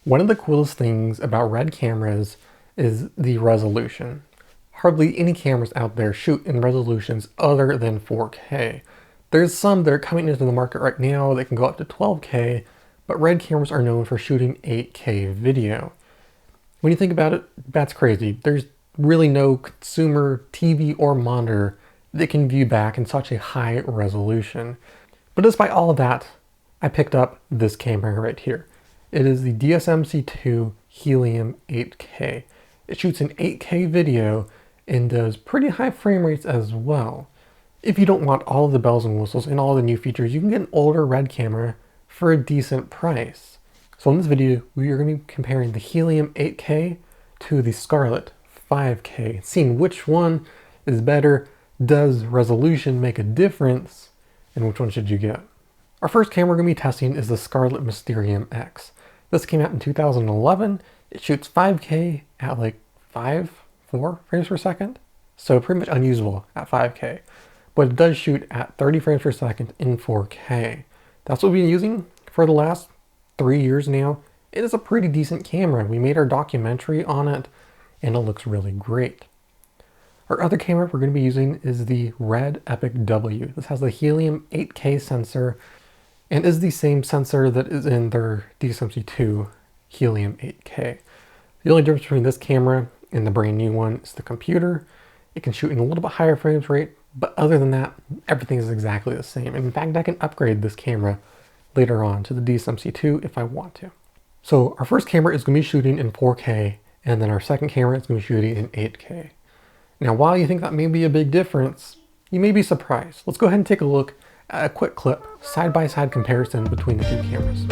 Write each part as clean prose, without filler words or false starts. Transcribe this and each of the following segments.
One of the coolest things about RED cameras is the resolution. Hardly any cameras out there shoot in resolutions other than 4K. There's some that are coming into the market right now that can go up to 12K, but RED cameras are known for shooting 8K video. When you think about it, that's crazy. There's really no consumer TV or monitor that can view back in such a high resolution. But despite all of that, I picked up this camera right here. It is the DSMC2 Helium 8K. It shoots in 8K video and does pretty high frame rates as well. If you don't want all of the bells and whistles and all the new features, you can get an older RED camera for a decent price. So in this video, we are going to be comparing the Helium 8K to the Scarlet 5K, seeing which one is better, does resolution make a difference, and which one should you get. Our first camera we're going to be testing is the Scarlet Mysterium X. This came out in 2011. It shoots 5K at like 4 frames per second. So pretty much unusable at 5K. But it does shoot at 30 frames per second in 4K. That's what we've been using for the last 3 years now. It is a pretty decent camera. We made our documentary on it and it looks really great. Our other camera we're going to be using is the RED Epic W. This has the Helium 8K sensor and is the same sensor that is in their DSMC2 Helium 8K. The only difference between this camera and the brand new one is the computer. It can shoot in a little bit higher frames rate, but other than that, everything is exactly the same. And in fact, I can upgrade this camera later on to the DSMC2 if I want to. So our first camera is going to be shooting in 4K, and then our second camera is going to be shooting in 8K. Now, while you think that may be a big difference, you may be surprised. Let's go ahead and take a look at a quick clip, side-by-side comparison between the two cameras.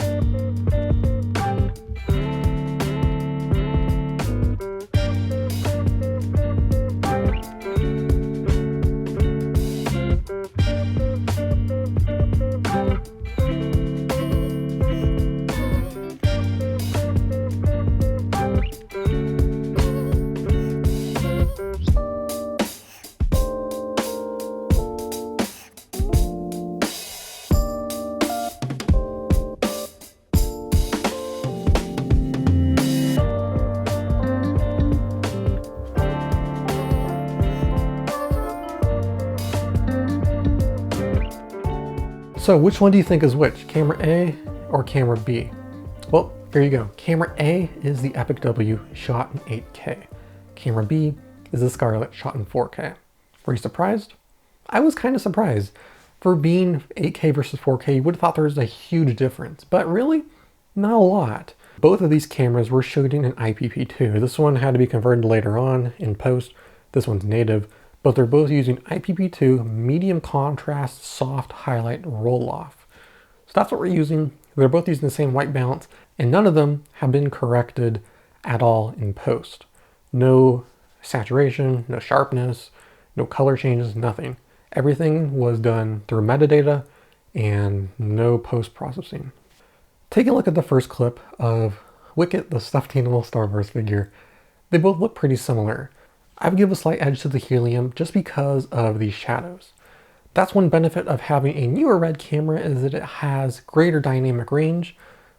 So which one do you think is which, camera A or camera B? Well, there you go. Camera A is the Epic W shot in 8K. Camera B is the Scarlet shot in 4K. Were you surprised? I was kind of surprised. For being 8K versus 4K, you would have thought there was a huge difference, but really, not a lot. Both of these cameras were shooting in IPP2. This one had to be converted later on in post. This one's native. But they're both using IPP2 medium contrast soft highlight roll off. So that's what we're using. They're both using the same white balance and none of them have been corrected at all in post. No saturation, no sharpness, no color changes, nothing. Everything was done through metadata and no post-processing. Take a look at the first clip of Wicket, the stuffed animal Star Wars figure. They both look pretty similar. I would give a slight edge to the Helium just because of the shadows. That's one benefit of having a newer RED camera is that it has greater dynamic range,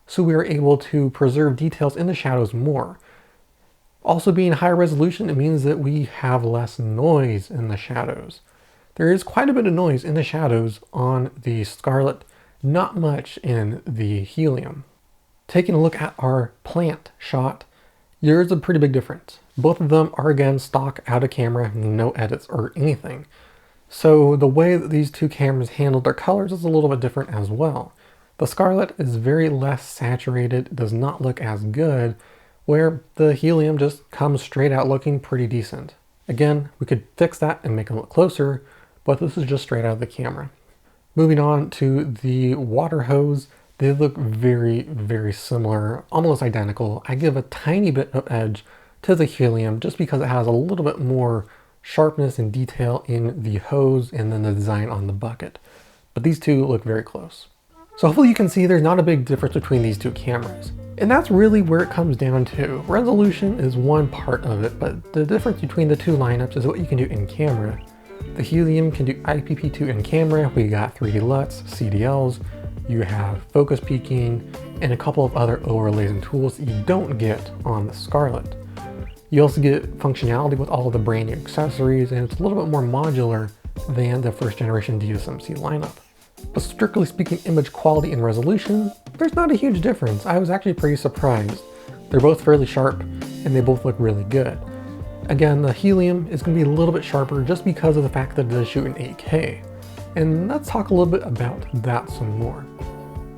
so we are able to preserve details in the shadows more. Also being high resolution, it means that we have less noise in the shadows. There is quite a bit of noise in the shadows on the Scarlet, not much in the Helium. Taking a look at our plant shot, there's a pretty big difference. Both of them are again stock out of camera, no edits or anything. So the way that these two cameras handled their colors is a little bit different as well. The Scarlet is very less saturated, does not look as good, where the Helium just comes straight out looking pretty decent. Again, we could fix that and make them look closer, but this is just straight out of the camera. Moving on to the water hose, they look very, very similar, almost identical. I give a tiny bit of edge to the Helium just because it has a little bit more sharpness and detail in the hose and then the design on the bucket. But these two look very close. So hopefully you can see there's not a big difference between these two cameras. And that's really where it comes down to. Resolution is one part of it, but the difference between the two lineups is what you can do in camera. The Helium can do IPP2 in camera. We got 3D LUTs, CDLs, you have focus peaking, and a couple of other overlays and tools that you don't get on the Scarlet. You also get functionality with all of the brand new accessories, and it's a little bit more modular than the first generation DSMC lineup. But strictly speaking, image quality and resolution, there's not a huge difference. I was actually pretty surprised. They're both fairly sharp, and they both look really good. Again, the Helium is going to be a little bit sharper just because of the fact that it does shoot in 8K. And let's talk a little bit about that some more.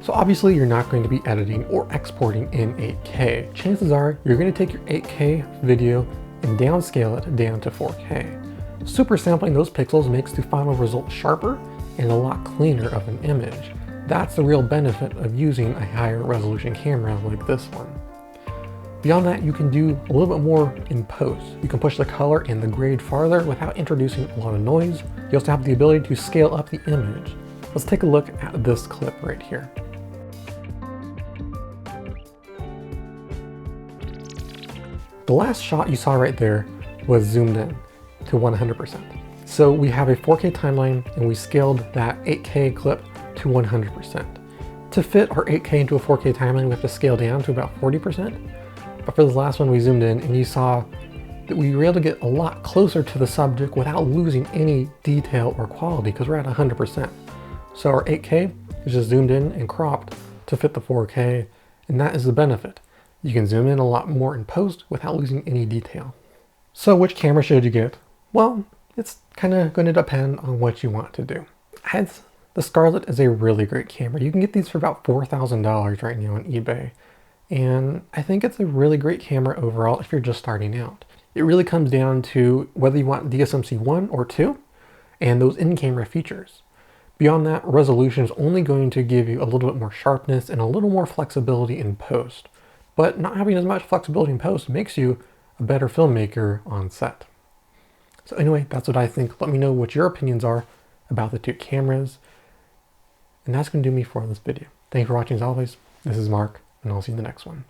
So obviously you're not going to be editing or exporting in 8K. Chances are you're going to take your 8K video and downscale it down to 4K. Super sampling those pixels makes the final result sharper and a lot cleaner of an image. That's the real benefit of using a higher resolution camera like this one. Beyond that, you can do a little bit more in post. You can push the color and the grade farther without introducing a lot of noise. You also have the ability to scale up the image. Let's take a look at this clip right here. The last shot you saw right there was zoomed in to 100%. So we have a 4K timeline and we scaled that 8K clip to 100%. To fit our 8K into a 4K timeline, we have to scale down to about 40%. But for this last one, we zoomed in and you saw that we were able to get a lot closer to the subject without losing any detail or quality because we're at 100%. So our 8K is just zoomed in and cropped to fit the 4K, and that is the benefit. You can zoom in a lot more in post without losing any detail. So which camera should you get? Well, it's kind of going to depend on what you want to do. The Scarlet is a really great camera. You can get these for about $4,000 right now on eBay. And I think it's a really great camera overall if you're just starting out. It really comes down to whether you want DSMC1 or 2 and those in-camera features. Beyond that, resolution is only going to give you a little bit more sharpness and a little more flexibility in post. But not having as much flexibility in post makes you a better filmmaker on set. So anyway, that's what I think. Let me know what your opinions are about the two cameras. And that's going to do me for this video. Thank you for watching as always. This is Mark, and I'll see you in the next one.